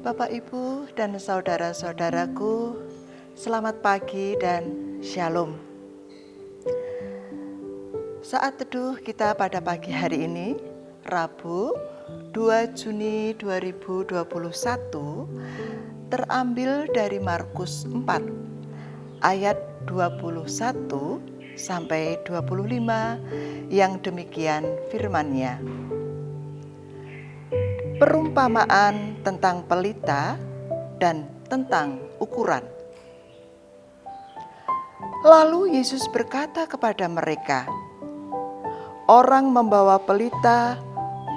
Bapak, Ibu, dan saudara-saudaraku, selamat pagi dan shalom. Saat teduh kita pada pagi hari ini, Rabu 2 Juni 2021, terambil dari Markus 4, ayat 21 sampai 25, yang demikian firman-Nya. Perumpamaan tentang pelita dan tentang ukuran. Lalu Yesus berkata kepada mereka, "Orang membawa pelita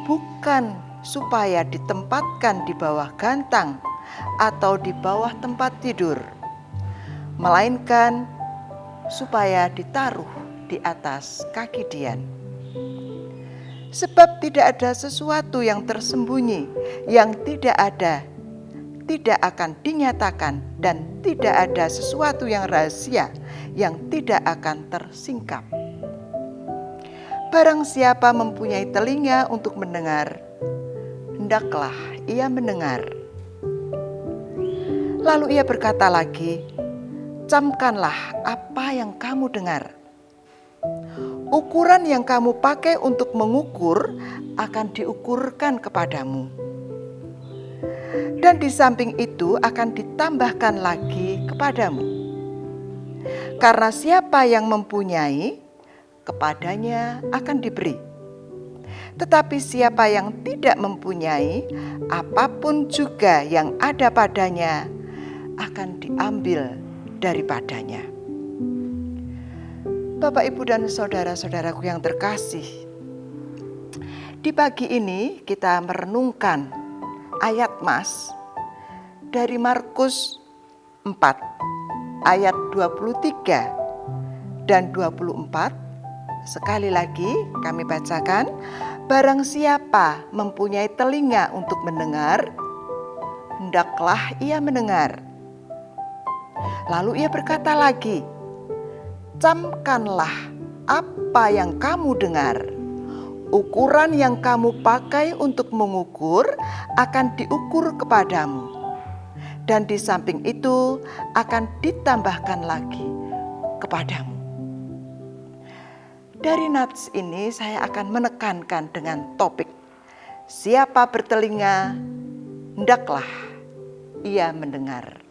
bukan supaya ditempatkan di bawah gantang atau di bawah tempat tidur, melainkan supaya ditaruh di atas kaki dian. Sebab tidak ada sesuatu yang tersembunyi yang tidak akan dinyatakan, dan tidak ada sesuatu yang rahasia yang tidak akan tersingkap. Barang siapa mempunyai telinga untuk mendengar, hendaklah ia mendengar." Lalu ia berkata lagi, "Camkanlah apa yang kamu dengar. Ukuran yang kamu pakai untuk mengukur akan diukurkan kepadamu. Dan di samping itu akan ditambahkan lagi kepadamu. Karena siapa yang mempunyai, kepadanya akan diberi. Tetapi siapa yang tidak mempunyai, apapun juga yang ada padanya akan diambil daripadanya." Bapak, Ibu, dan saudara-saudaraku yang terkasih, di pagi ini kita merenungkan ayat Mas dari Markus 4 ayat 23 dan 24. Sekali lagi kami bacakan, "Barang siapa mempunyai telinga untuk mendengar, hendaklah ia mendengar." Lalu ia berkata lagi, "Camkanlah apa yang kamu dengar. Ukuran yang kamu pakai untuk mengukur akan diukur kepadamu. Dan di samping itu akan ditambahkan lagi kepadamu." Dari nats ini saya akan menekankan dengan topik, siapa bertelinga, hendaklah ia mendengar.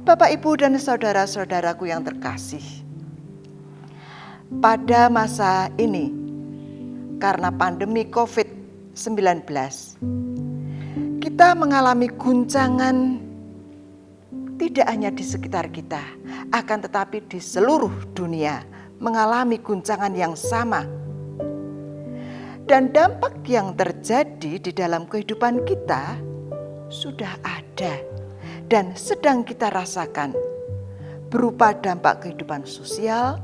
Bapak, Ibu, dan saudara-saudaraku yang terkasih, pada masa ini karena pandemi COVID-19, kita mengalami guncangan tidak hanya di sekitar kita, akan tetapi di seluruh dunia mengalami guncangan yang sama. Dan dampak yang terjadi di dalam kehidupan kita sudah ada dan sedang kita rasakan, berupa dampak kehidupan sosial,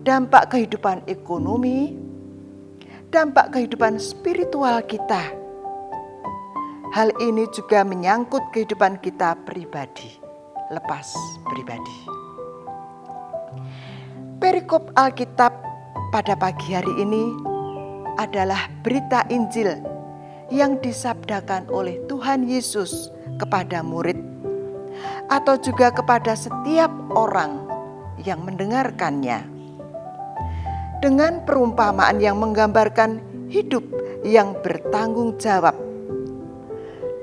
dampak kehidupan ekonomi, dampak kehidupan spiritual kita. Hal ini juga menyangkut kehidupan kita pribadi, lepas pribadi. Perikop Alkitab pada pagi hari ini adalah berita Injil yang disabdakan oleh Tuhan Yesus kepada murid, atau juga kepada setiap orang yang mendengarkannya, dengan perumpamaan yang menggambarkan hidup yang bertanggung jawab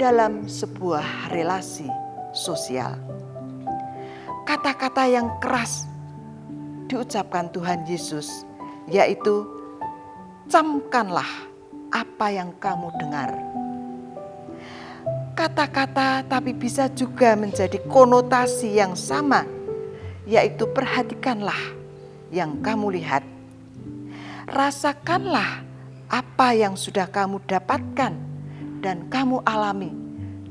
dalam sebuah relasi sosial. Kata-kata yang keras diucapkan Tuhan Yesus, yaitu "Camkanlah apa yang kamu dengar." Kata-kata tapi bisa juga menjadi konotasi yang sama, yaitu perhatikanlah yang kamu lihat. Rasakanlah apa yang sudah kamu dapatkan dan kamu alami,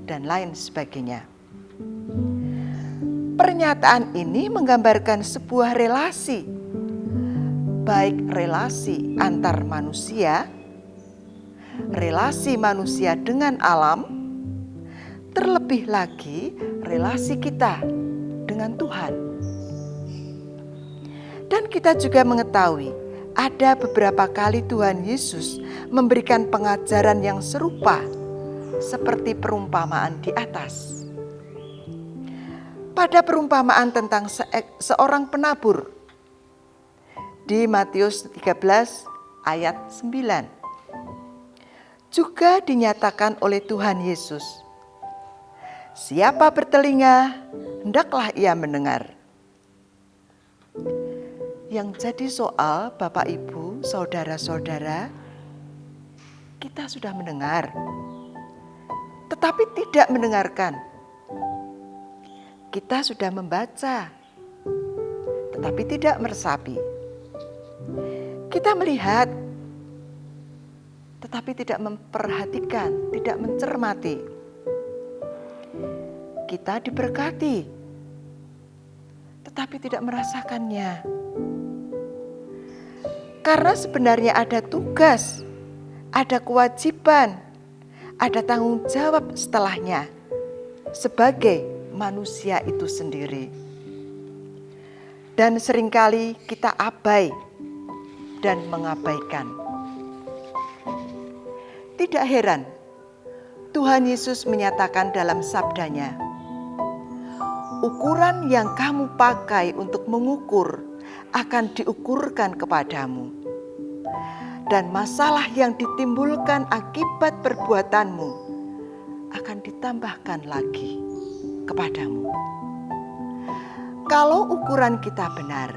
dan lain sebagainya. Pernyataan ini menggambarkan sebuah relasi, baik relasi antar manusia, relasi manusia dengan alam, terlebih lagi relasi kita dengan Tuhan. Dan kita juga mengetahui ada beberapa kali Tuhan Yesus memberikan pengajaran yang serupa seperti perumpamaan di atas. Pada perumpamaan tentang seorang penabur di Matius 13 ayat 9 juga dinyatakan oleh Tuhan Yesus, siapa bertelinga, hendaklah ia mendengar. Yang jadi soal Bapak Ibu, saudara-saudara, kita sudah mendengar, tetapi tidak mendengarkan. Kita sudah membaca, tetapi tidak meresapi. Kita melihat, tetapi tidak memperhatikan, tidak mencermati. Kita diberkati, tetapi tidak merasakannya. Karena sebenarnya ada tugas, ada kewajiban, ada tanggung jawab setelahnya sebagai manusia itu sendiri. Dan seringkali kita abai dan mengabaikan. Tidak heran, Tuhan Yesus menyatakan dalam sabdanya, ukuran yang kamu pakai untuk mengukur akan diukurkan kepadamu. Dan masalah yang ditimbulkan akibat perbuatanmu akan ditambahkan lagi kepadamu. Kalau ukuran kita benar,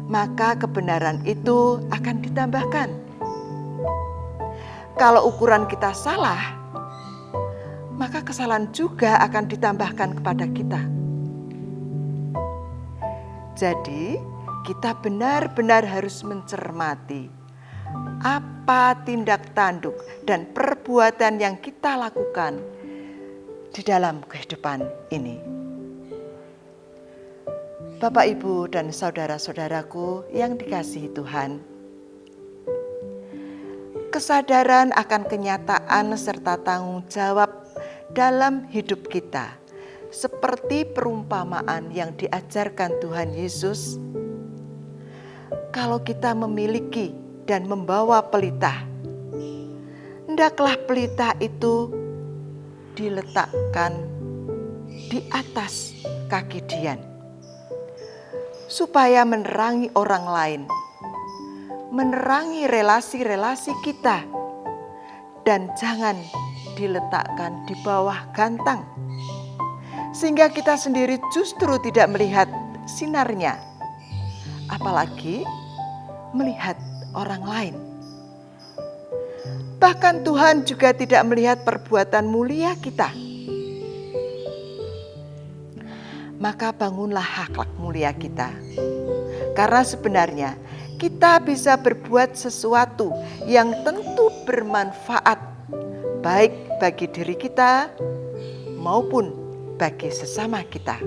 maka kebenaran itu akan ditambahkan. Kalau ukuran kita salah, maka kesalahan juga akan ditambahkan kepada kita. Jadi, kita benar-benar harus mencermati apa tindak tanduk dan perbuatan yang kita lakukan di dalam kehidupan ini. Bapak, Ibu, dan saudara-saudaraku yang dikasihi Tuhan, kesadaran akan kenyataan serta tanggung jawab dalam hidup kita, seperti perumpamaan yang diajarkan Tuhan Yesus. Kalau kita memiliki dan membawa pelita, hendaklah pelita itu diletakkan di atas kaki Dian, supaya menerangi orang lain, menerangi relasi-relasi kita, dan jangan diletakkan di bawah gantang, sehingga kita sendiri justru tidak melihat sinarnya, apalagi melihat orang lain. Bahkan Tuhan juga tidak melihat perbuatan mulia kita. Maka bangunlah akhlak mulia kita. Karena sebenarnya kita bisa berbuat sesuatu yang tentu bermanfaat, baik bagi diri kita maupun bagi sesama kita.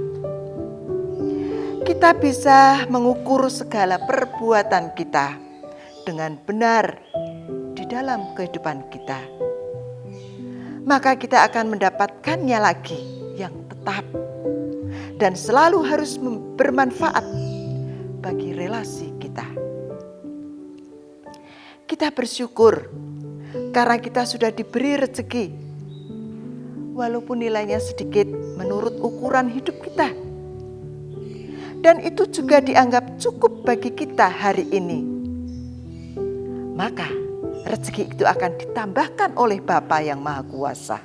Kita bisa mengukur segala perbuatan kita dengan benar di dalam kehidupan kita. Maka kita akan mendapatkannya lagi yang tetap dan selalu harus bermanfaat bagi relasi kita. Kita bersyukur karena kita sudah diberi rezeki, walaupun nilainya sedikit menurut ukuran hidup kita. Dan itu juga dianggap cukup bagi kita hari ini. Maka rezeki itu akan ditambahkan oleh Bapa yang Maha Kuasa.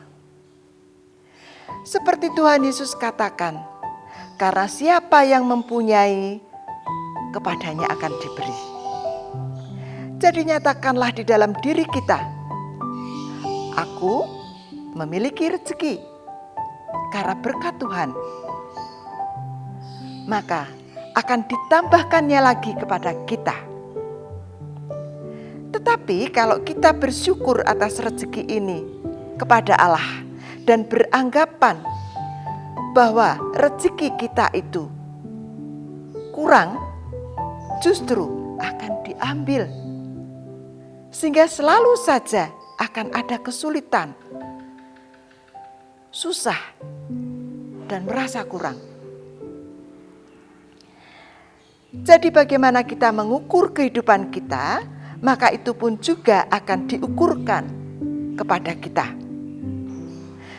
Seperti Tuhan Yesus katakan, karena siapa yang mempunyai, kepadanya akan diberi. Jadi nyatakanlah di dalam diri kita, aku memiliki rezeki karena berkat Tuhan. Maka akan ditambahkannya lagi kepada kita. Tetapi kalau kita bersyukur atas rezeki ini kepada Allah dan beranggapan bahwa rezeki kita itu kurang, justru akan diambil. Sehingga selalu saja akan ada kesulitan, susah, dan merasa kurang. Jadi bagaimana kita mengukur kehidupan kita, maka itu pun juga akan diukurkan kepada kita.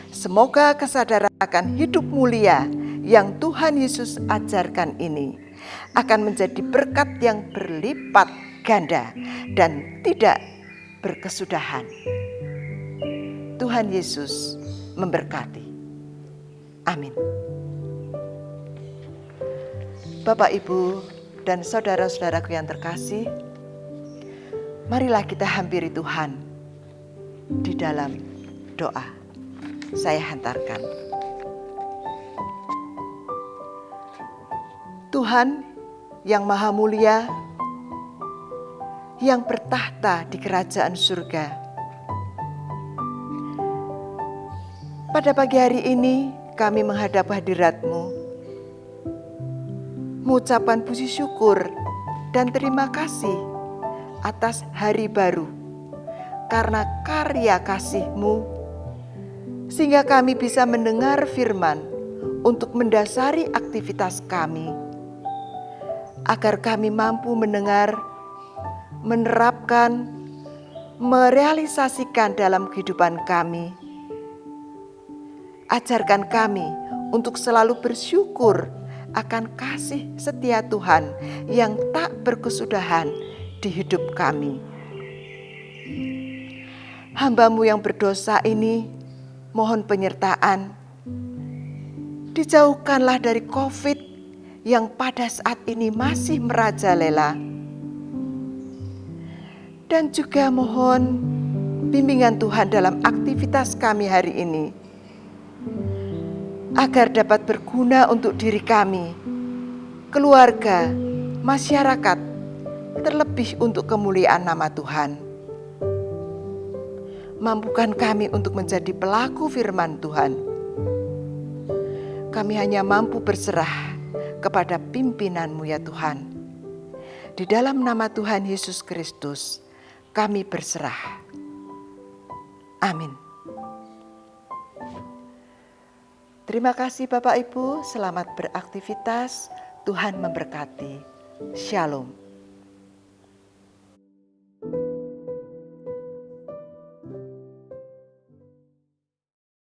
Semoga kesadaran akan hidup mulia yang Tuhan Yesus ajarkan ini akan menjadi berkat yang berlipat ganda dan tidak berkesudahan. Tuhan Yesus memberkati. Amin. Bapak, Ibu, dan saudara-saudaraku yang terkasih, marilah kita hampiri Tuhan di dalam doa. Saya hantarkan. Tuhan yang Maha Mulia, yang bertahta di kerajaan surga. Pada pagi hari ini kami menghadap hadirat-Mu, mengucapkan puji syukur dan terima kasih atas hari baru karena karya kasih-Mu, sehingga kami bisa mendengar firman untuk mendasari aktivitas kami, agar kami mampu mendengar, menerapkan, merealisasikan dalam kehidupan kami. Ajarkan kami untuk selalu bersyukur akan kasih setia Tuhan yang tak berkesudahan di hidup kami. Hamba-Mu yang berdosa ini mohon penyertaan. Dijauhkanlah dari COVID yang pada saat ini masih merajalela. Dan juga mohon bimbingan Tuhan dalam aktivitas kami hari ini, agar dapat berguna untuk diri kami, keluarga, masyarakat, terlebih untuk kemuliaan nama Tuhan. Mampukan kami untuk menjadi pelaku firman Tuhan. Kami hanya mampu berserah kepada pimpinan-Mu ya Tuhan. Di dalam nama Tuhan Yesus Kristus, kami berserah. Amin. Terima kasih Bapak Ibu, selamat beraktivitas, Tuhan memberkati. Shalom.